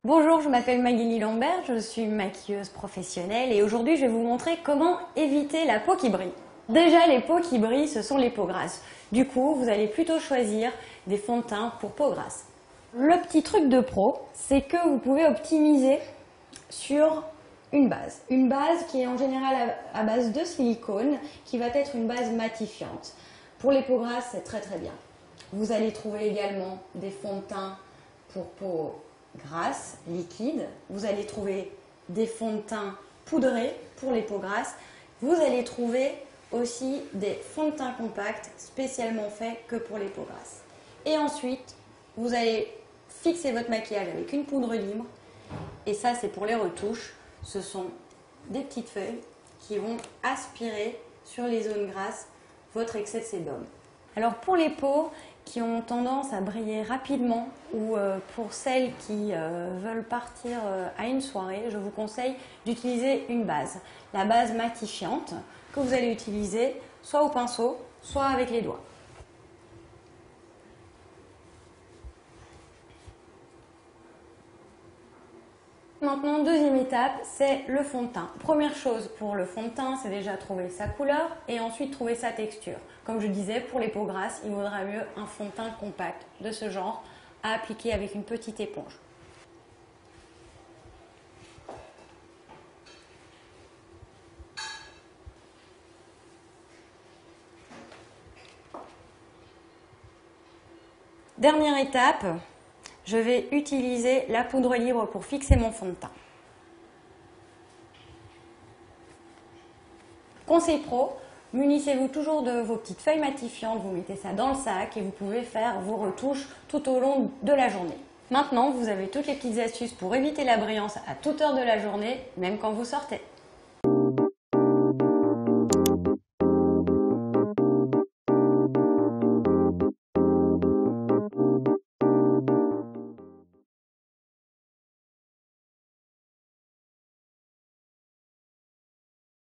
Bonjour, je m'appelle Magali Lambert, je suis maquilleuse professionnelle et aujourd'hui je vais vous montrer comment éviter la peau qui brille. Déjà, les peaux qui brillent, ce sont les peaux grasses. Du coup, vous allez plutôt choisir des fonds de teint pour peau grasse. Le petit truc de pro, c'est que vous pouvez optimiser sur une base. Une base qui est en général à base de silicone, qui va être une base matifiante. Pour les peaux grasses, c'est très très bien. Vous allez trouver également des fonds de teint pour peau grasse, liquide. Vous allez trouver des fonds de teint poudrés pour les peaux grasses. Vous allez trouver aussi des fonds de teint compacts spécialement faits que pour les peaux grasses. Et ensuite, vous allez fixer votre maquillage avec une poudre libre. Et ça, c'est pour les retouches. Ce sont des petites feuilles qui vont aspirer sur les zones grasses votre excès de sébum. Alors pour les peaux qui ont tendance à briller rapidement ou pour celles qui veulent partir à une soirée, je vous conseille d'utiliser une base. La base matifiante que vous allez utiliser soit au pinceau, soit avec les doigts. Maintenant, deuxième étape, c'est le fond de teint. Première chose pour le fond de teint, c'est déjà trouver sa couleur et ensuite trouver sa texture. Comme je disais, pour les peaux grasses, il vaudra mieux un fond de teint compact de ce genre à appliquer avec une petite éponge. Dernière étape, je vais utiliser la poudre libre pour fixer mon fond de teint. Conseil pro, munissez-vous toujours de vos petites feuilles matifiantes, vous mettez ça dans le sac et vous pouvez faire vos retouches tout au long de la journée. Maintenant, vous avez toutes les petites astuces pour éviter la brillance à toute heure de la journée, même quand vous sortez.